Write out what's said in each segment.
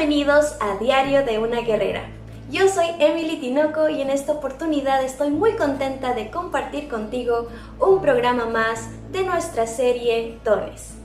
Bienvenidos a Diario de una Guerrera. Yo soy Emily Tinoco y en esta oportunidad estoy muy contenta de compartir contigo un programa más de nuestra serie Dones.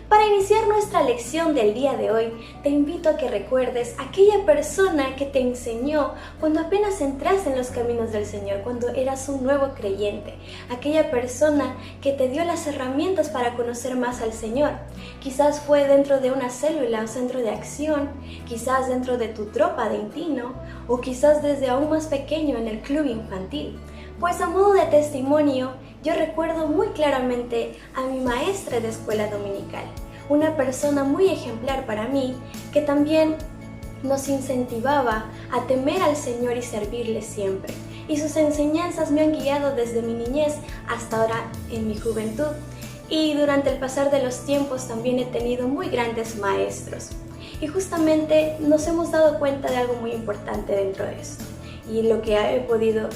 Para iniciar nuestra lección del día de hoy, te invito a que recuerdes aquella persona que te enseñó cuando apenas entraste en los caminos del Señor, cuando eras un nuevo creyente, aquella persona que te dio las herramientas para conocer más al Señor. Quizás fue dentro de una célula o centro de acción, quizás dentro de tu tropa de Intino, o quizás desde aún más pequeño en el club infantil. Pues a modo de testimonio, yo recuerdo muy claramente a mi maestra de escuela dominical, una persona muy ejemplar para mí, que también nos incentivaba a temer al Señor y servirle siempre. Y sus enseñanzas me han guiado desde mi niñez hasta ahora en mi juventud. Y durante el pasar de los tiempos también he tenido muy grandes maestros. Y justamente nos hemos dado cuenta de algo muy importante dentro de esto y lo que he podido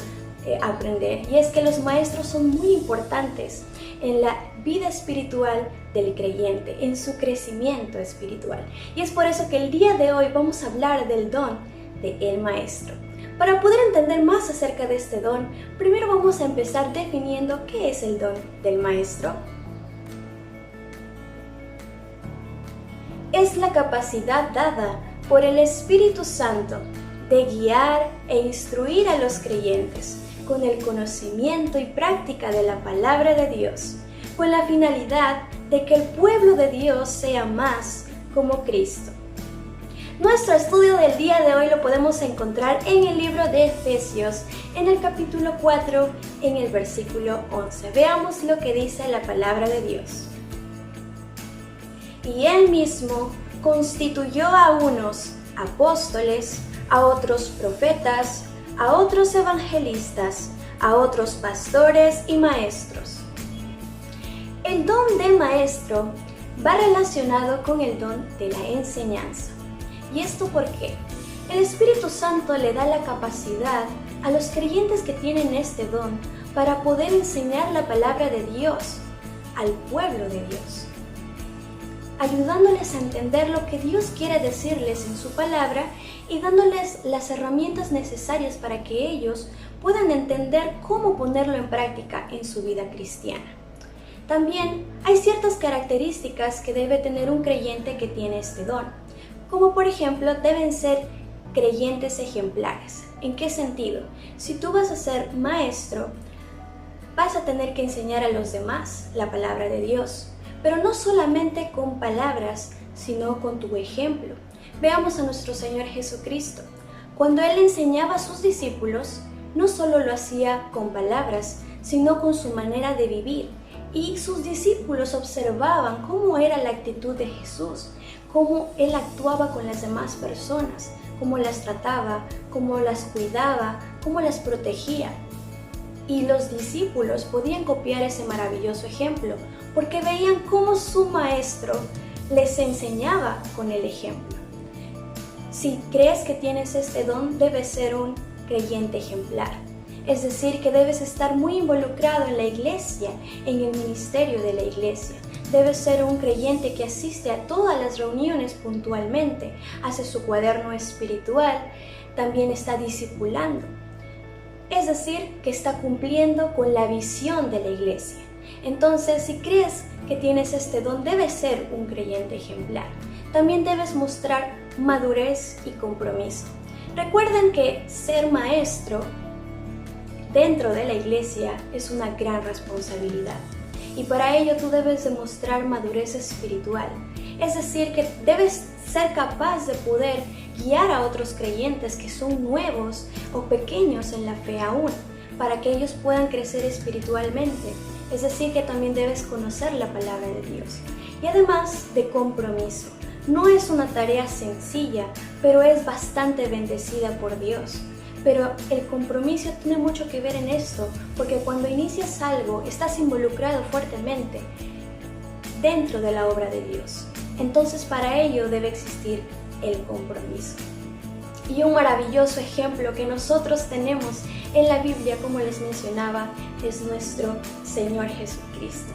aprender, y es que los maestros son muy importantes en la vida espiritual del creyente, en su crecimiento espiritual. Y es por eso que el día de hoy vamos a hablar del don del maestro. Para poder entender más acerca de este don, primero vamos a empezar definiendo qué es el don del maestro. Es la capacidad dada por el Espíritu Santo de guiar e instruir a los creyentes con el conocimiento y práctica de la palabra de Dios, con la finalidad de que el pueblo de Dios sea más como Cristo. Nuestro estudio del día de hoy lo podemos encontrar en el libro de Efesios, en el capítulo 4, en el versículo 11. Veamos lo que dice la palabra de Dios. Y Él mismo constituyó a unos apóstoles, a otros profetas, a otros evangelistas, a otros pastores y maestros. El don de maestro va relacionado con el don de la enseñanza. ¿Y esto por qué? El Espíritu Santo le da la capacidad a los creyentes que tienen este don para poder enseñar la palabra de Dios al pueblo de Dios, ayudándoles a entender lo que Dios quiere decirles en su palabra y dándoles las herramientas necesarias para que ellos puedan entender cómo ponerlo en práctica en su vida cristiana. También hay ciertas características que debe tener un creyente que tiene este don, como por ejemplo deben ser creyentes ejemplares. ¿En qué sentido? Si tú vas a ser maestro, vas a tener que enseñar a los demás la palabra de Dios, pero no solamente con palabras, sino con tu ejemplo. Veamos a nuestro Señor Jesucristo. Cuando Él enseñaba a sus discípulos, no solo lo hacía con palabras, sino con su manera de vivir. Y sus discípulos observaban cómo era la actitud de Jesús, cómo Él actuaba con las demás personas, cómo las trataba, cómo las cuidaba, cómo las protegía. Y los discípulos podían copiar ese maravilloso ejemplo, porque veían cómo su maestro les enseñaba con el ejemplo. Si crees que tienes este don, debes ser un creyente ejemplar. Es decir, que debes estar muy involucrado en la iglesia, en el ministerio de la iglesia. Debes ser un creyente que asiste a todas las reuniones puntualmente, hace su cuaderno espiritual, también está discipulando. Es decir, que está cumpliendo con la visión de la iglesia. Entonces, si crees que tienes este don, debes ser un creyente ejemplar. También debes mostrar madurez y compromiso. Recuerden que ser maestro dentro de la iglesia es una gran responsabilidad. Y para ello tú debes demostrar madurez espiritual. Es decir, que debes ser capaz de poder guiar a otros creyentes que son nuevos o pequeños en la fe aún, para que ellos puedan crecer espiritualmente. Es decir, que también debes conocer la palabra de Dios. Y además de compromiso. No es una tarea sencilla, pero es bastante bendecida por Dios. Pero el compromiso tiene mucho que ver en esto, porque cuando inicias algo, estás involucrado fuertemente dentro de la obra de Dios. Entonces, para ello debe existir el compromiso. Y un maravilloso ejemplo que nosotros tenemos en la Biblia, como les mencionaba, es nuestro Señor Jesucristo.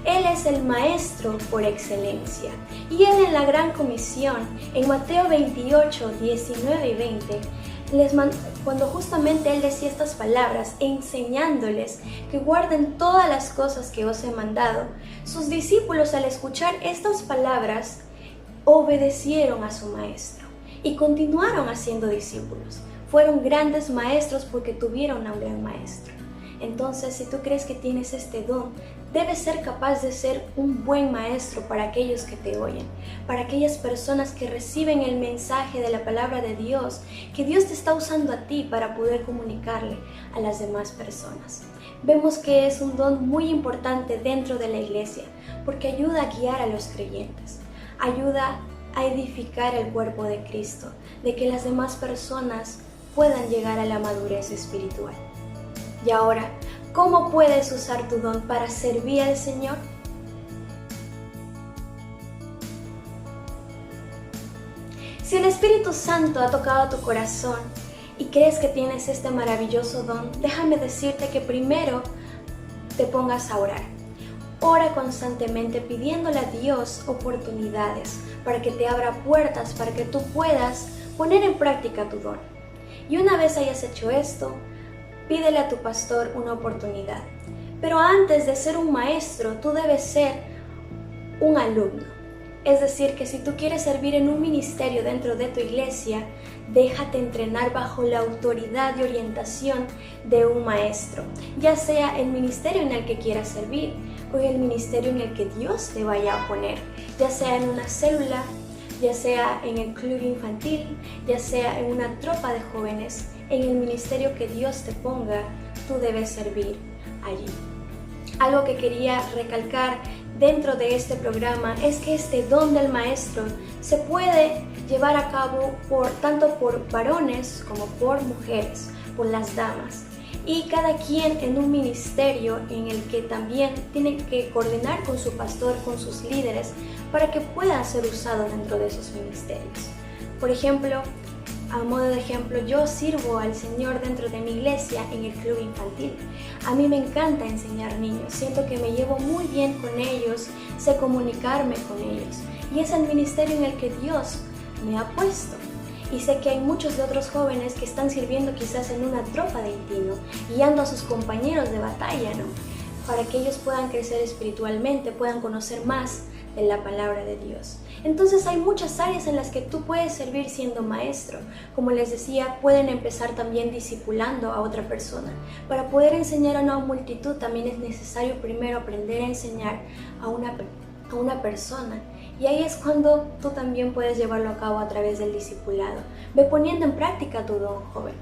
Él es el Maestro por excelencia. Y Él en la Gran Comisión, en Mateo 28, 19 y 20, cuando justamente Él decía estas palabras, enseñándoles que guarden todas las cosas que os he mandado, sus discípulos al escuchar estas palabras obedecieron a su Maestro y continuaron haciendo discípulos. Fueron grandes maestros porque tuvieron a un gran Maestro. Entonces, si tú crees que tienes este don, debes ser capaz de ser un buen maestro para aquellos que te oyen, para aquellas personas que reciben el mensaje de la palabra de Dios, que Dios te está usando a ti para poder comunicarle a las demás personas. Vemos que es un don muy importante dentro de la iglesia, porque ayuda a guiar a los creyentes, ayuda a edificar el cuerpo de Cristo, de que las demás personas puedan llegar a la madurez espiritual. Y ahora, ¿cómo puedes usar tu don para servir al Señor? Si el Espíritu Santo ha tocado tu corazón y crees que tienes este maravilloso don, déjame decirte que primero te pongas a orar. Ora constantemente pidiéndole a Dios oportunidades para que te abra puertas, para que tú puedas poner en práctica tu don. Y una vez hayas hecho esto, pídele a tu pastor una oportunidad. Pero antes de ser un maestro, tú debes ser un alumno. Es decir, que si tú quieres servir en un ministerio dentro de tu iglesia, déjate entrenar bajo la autoridad y orientación de un maestro, ya sea el ministerio en el que quieras servir o el ministerio en el que Dios te vaya a poner, ya sea en una célula, ya sea en el club infantil, ya sea en una tropa de jóvenes. En el ministerio que Dios te ponga, tú debes servir allí. Algo que quería recalcar dentro de este programa es que este don del maestro se puede llevar a cabo tanto por varones como por mujeres, por las damas. Y cada quien en un ministerio en el que también tiene que coordinar con su pastor, con sus líderes, para que pueda ser usado dentro de esos ministerios. Por ejemplo, a modo de ejemplo, yo sirvo al Señor dentro de mi iglesia en el club infantil. A mí me encanta enseñar niños, siento que me llevo muy bien con ellos, sé comunicarme con ellos. Y es el ministerio en el que Dios me ha puesto. Y sé que hay muchos de otros jóvenes que están sirviendo quizás en una tropa de Intino, guiando a sus compañeros de batalla, ¿no? Para que ellos puedan crecer espiritualmente, puedan conocer más de la palabra de Dios. Entonces hay muchas áreas en las que tú puedes servir siendo maestro. Como les decía, pueden empezar también discipulando a otra persona. Para poder enseñar a una multitud también es necesario primero aprender a enseñar a una persona. Y ahí es cuando tú también puedes llevarlo a cabo a través del discipulado. Ve poniendo en práctica tu don, joven.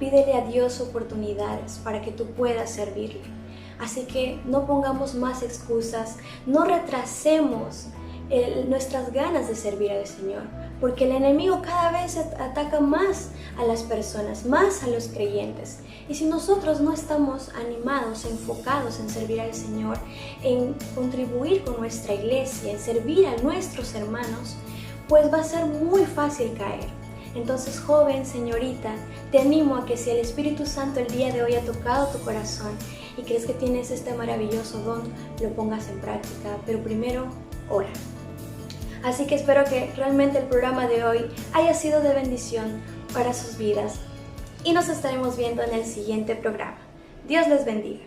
Pídele a Dios oportunidades para que tú puedas servirle. Así que no pongamos más excusas, no retrasemos nuestras ganas de servir al Señor, porque el enemigo cada vez ataca más a las personas, más a los creyentes. Y si nosotros no estamos animados, enfocados en servir al Señor, en contribuir con nuestra iglesia, en servir a nuestros hermanos, pues va a ser muy fácil caer. Entonces, joven, señorita, te animo a que si el Espíritu Santo el día de hoy ha tocado tu corazón y crees que tienes este maravilloso don, lo pongas en práctica, pero primero, ora. Así que espero que realmente el programa de hoy haya sido de bendición para sus vidas y nos estaremos viendo en el siguiente programa. Dios les bendiga.